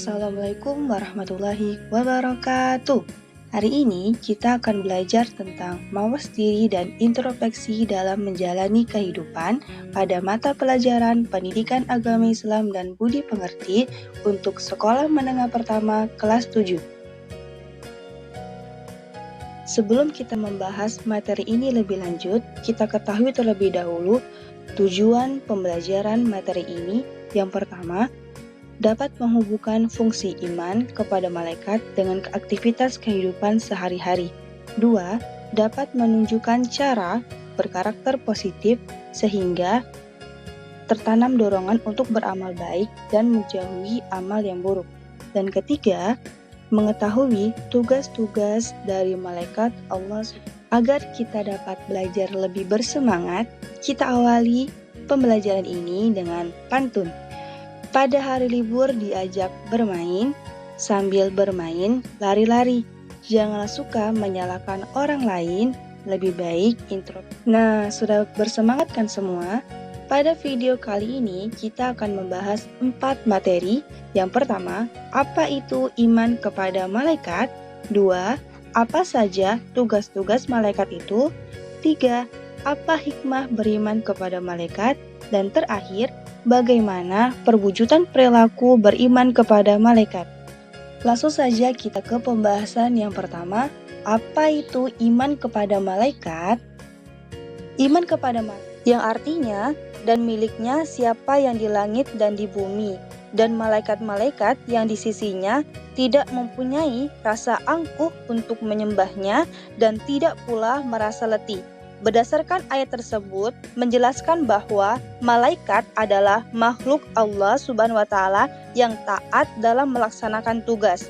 Assalamualaikum warahmatullahi wabarakatuh. Hari ini kita akan belajar tentang mawas diri dan introspeksi dalam menjalani kehidupan pada mata pelajaran Pendidikan Agama Islam dan Budi Pekerti untuk Sekolah Menengah Pertama kelas 7. Sebelum kita membahas materi ini lebih lanjut, kita ketahui terlebih dahulu tujuan pembelajaran materi ini. Yang pertama, dapat menghubungkan fungsi iman kepada malaikat dengan aktivitas kehidupan sehari-hari. 2. Dapat menunjukkan cara berkarakter positif sehingga tertanam dorongan untuk beramal baik dan menjauhi amal yang buruk. Dan ketiga, mengetahui tugas-tugas dari malaikat Allah. Agar kita dapat belajar lebih bersemangat, kita awali pembelajaran ini dengan pantun. Pada hari libur diajak bermain, sambil bermain lari-lari. Janganlah suka menyalahkan orang lain, lebih baik intro. Nah, sudah bersemangat kan semua? Pada video kali ini kita akan membahas 4 materi. Yang pertama, apa itu iman kepada malaikat? 2. Apa saja tugas-tugas malaikat itu? 3. Apa hikmah beriman kepada malaikat? Dan terakhir, bagaimana perwujudan perilaku beriman kepada malaikat? Langsung saja kita ke pembahasan yang pertama. Apa itu iman kepada malaikat? Iman kepada malaikat, yang artinya dan miliknya siapa yang di langit dan di bumi, dan malaikat-malaikat yang di sisinya tidak mempunyai rasa angkuh untuk menyembahnya dan tidak pula merasa letih. Berdasarkan ayat tersebut menjelaskan bahwa malaikat adalah makhluk Allah Subhanahu wa taala yang taat dalam melaksanakan tugas.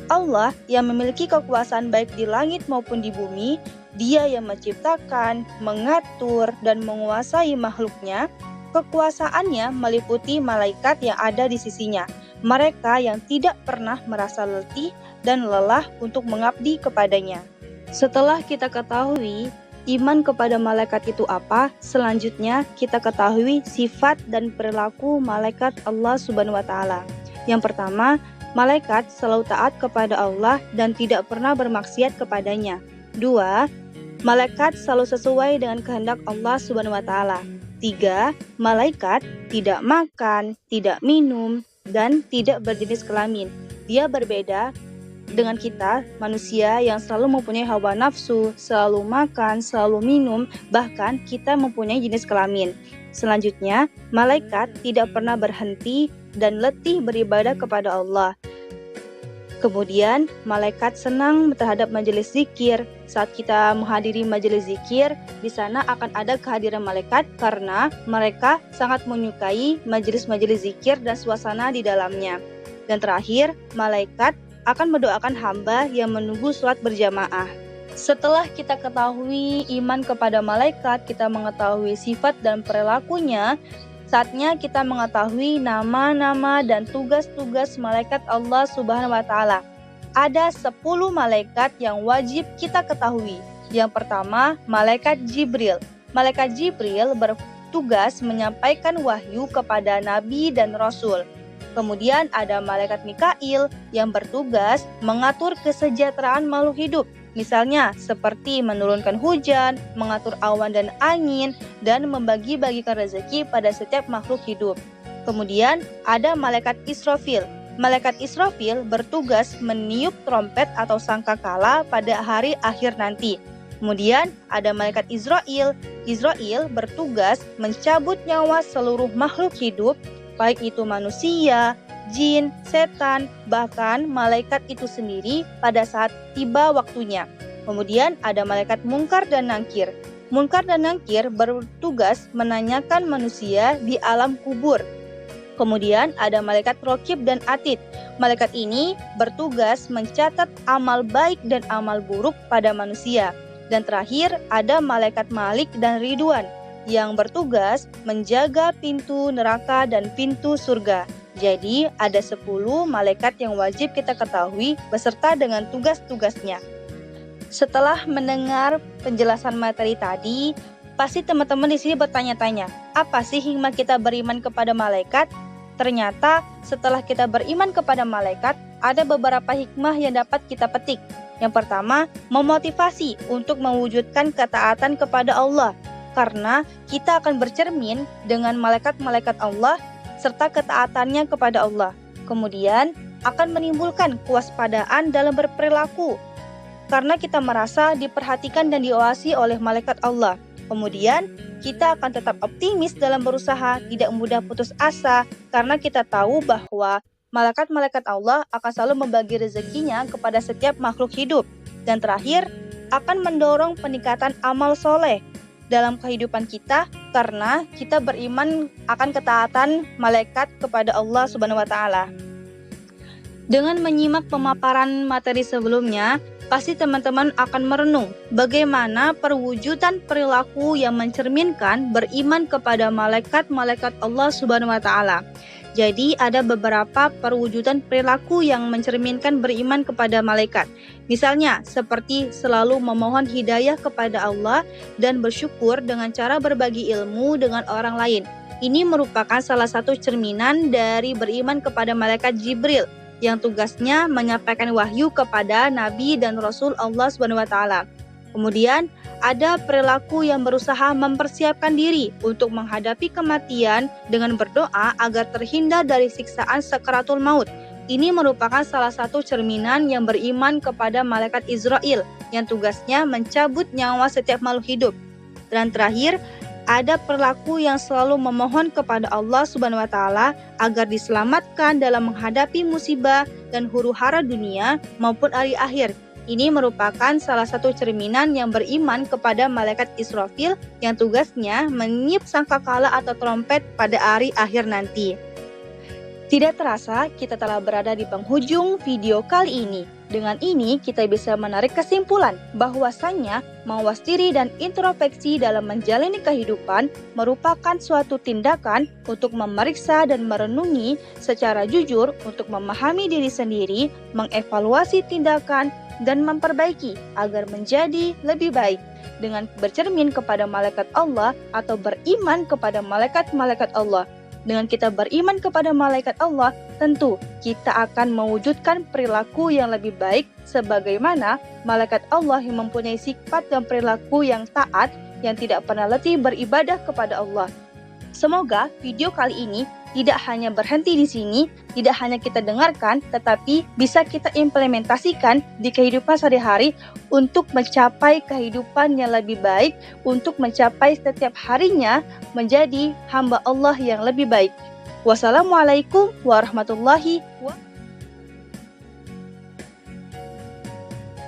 Allah yang memiliki kekuasaan baik di langit maupun di bumi, Dia yang menciptakan, mengatur dan menguasai makhluknya. Kekuasaannya meliputi malaikat yang ada di sisinya, mereka yang tidak pernah merasa letih dan lelah untuk mengabdi kepadanya. Setelah kita ketahui iman kepada malaikat itu apa, selanjutnya kita ketahui sifat dan perilaku malaikat Allah Subhanahu wa taala. Yang pertama, malaikat selalu taat kepada Allah dan tidak pernah bermaksiat kepadanya. 2. Malaikat selalu sesuai dengan kehendak Allah Subhanahu wa taala. 3. Malaikat tidak makan, tidak minum, dan tidak berjenis kelamin. Dia berbeda dengan kita, manusia yang selalu mempunyai hawa nafsu, selalu makan, selalu minum, bahkan kita mempunyai jenis kelamin. Selanjutnya, malaikat tidak pernah berhenti dan letih beribadah kepada Allah. Kemudian, malaikat senang terhadap majelis zikir. Saat kita menghadiri majelis zikir, di sana akan ada kehadiran malaikat karena mereka sangat menyukai majelis-majelis zikir dan suasana di dalamnya. Dan terakhir, malaikat akan mendoakan hamba yang menunggu sholat berjamaah. Setelah kita ketahui iman kepada malaikat, kita mengetahui sifat dan perilakunya, saatnya kita mengetahui nama-nama dan tugas-tugas malaikat Allah Subhanahu wa taala. Ada 10 malaikat yang wajib kita ketahui. Yang pertama, malaikat Jibril. Malaikat Jibril bertugas menyampaikan wahyu kepada nabi dan rasul. Kemudian ada malaikat Mikail yang bertugas mengatur kesejahteraan makhluk hidup. Misalnya seperti menurunkan hujan, mengatur awan dan angin, dan membagi-bagikan rezeki pada setiap makhluk hidup. Kemudian ada malaikat Israfil. Malaikat Israfil bertugas meniup trompet atau sangkakala pada hari akhir nanti. Kemudian ada malaikat Israil. Israil bertugas mencabut nyawa seluruh makhluk hidup, baik itu manusia, jin, setan, bahkan malaikat itu sendiri pada saat tiba waktunya. Kemudian ada malaikat Munkar dan Nakir. Munkar dan Nakir bertugas menanyakan manusia di alam kubur. Kemudian ada malaikat Rokib dan Atid. Malaikat ini bertugas mencatat amal baik dan amal buruk pada manusia. Dan terakhir ada malaikat Malik dan Ridwan yang bertugas menjaga pintu neraka dan pintu surga. Jadi ada 10 malaikat yang wajib kita ketahui beserta dengan tugas-tugasnya. Setelah mendengar penjelasan materi tadi, pasti teman-teman di sini bertanya-tanya, apa sih hikmah kita beriman kepada malaikat? Ternyata setelah kita beriman kepada malaikat, ada beberapa hikmah yang dapat kita petik. Yang pertama, memotivasi untuk mewujudkan ketaatan kepada Allah, karena kita akan bercermin dengan malaikat-malaikat Allah serta ketaatannya kepada Allah. Kemudian, akan menimbulkan kewaspadaan dalam berperilaku, karena kita merasa diperhatikan dan diawasi oleh malaikat Allah. Kemudian, kita akan tetap optimis dalam berusaha, tidak mudah putus asa, karena kita tahu bahwa malaikat-malaikat Allah akan selalu membagi rezekinya kepada setiap makhluk hidup. Dan terakhir, akan mendorong peningkatan amal soleh dalam kehidupan kita, karena kita beriman akan ketaatan malaikat kepada Allah Subhanahu wa Ta'ala. Dengan menyimak pemaparan materi sebelumnya, pasti teman-teman akan merenung bagaimana perwujudan perilaku yang mencerminkan beriman kepada malaikat-malaikat Allah Subhanahu wa Ta'ala. Jadi ada beberapa perwujudan perilaku yang mencerminkan beriman kepada malaikat. Misalnya seperti selalu memohon hidayah kepada Allah dan bersyukur dengan cara berbagi ilmu dengan orang lain. Ini merupakan salah satu cerminan dari beriman kepada malaikat Jibril, yang tugasnya menyampaikan wahyu kepada Nabi dan Rasul Allah SWT. Kemudian, ada perilaku yang berusaha mempersiapkan diri untuk menghadapi kematian dengan berdoa agar terhindar dari siksaan sakaratul maut. Ini merupakan salah satu cerminan yang beriman kepada malaikat Israel, yang tugasnya mencabut nyawa setiap makhluk hidup. Dan terakhir, ada perilaku yang selalu memohon kepada Allah Subhanahu wa Ta'ala agar diselamatkan dalam menghadapi musibah dan huru-hara dunia maupun hari akhir. Ini merupakan salah satu cerminan yang beriman kepada malaikat Israfil yang tugasnya meniup sangkakala atau trompet pada hari akhir nanti. Tidak terasa, kita telah berada di penghujung video kali ini. Dengan ini, kita bisa menarik kesimpulan bahwasannya mawas diri dan introspeksi dalam menjalani kehidupan merupakan suatu tindakan untuk memeriksa dan merenungi secara jujur untuk memahami diri sendiri, mengevaluasi tindakan, dan memperbaiki agar menjadi lebih baik. Dengan bercermin kepada malaikat Allah atau beriman kepada malaikat-malaikat Allah. Dengan kita beriman kepada malaikat Allah, tentu kita akan mewujudkan perilaku yang lebih baik sebagaimana malaikat Allah yang mempunyai sifat dan perilaku yang taat, yang tidak pernah letih beribadah kepada Allah. Semoga video kali ini tidak hanya berhenti di sini, tidak hanya kita dengarkan, tetapi bisa kita implementasikan di kehidupan sehari-hari untuk mencapai kehidupan yang lebih baik, untuk mencapai setiap harinya menjadi hamba Allah yang lebih baik. Wassalamualaikum warahmatullahi wabarakatuh.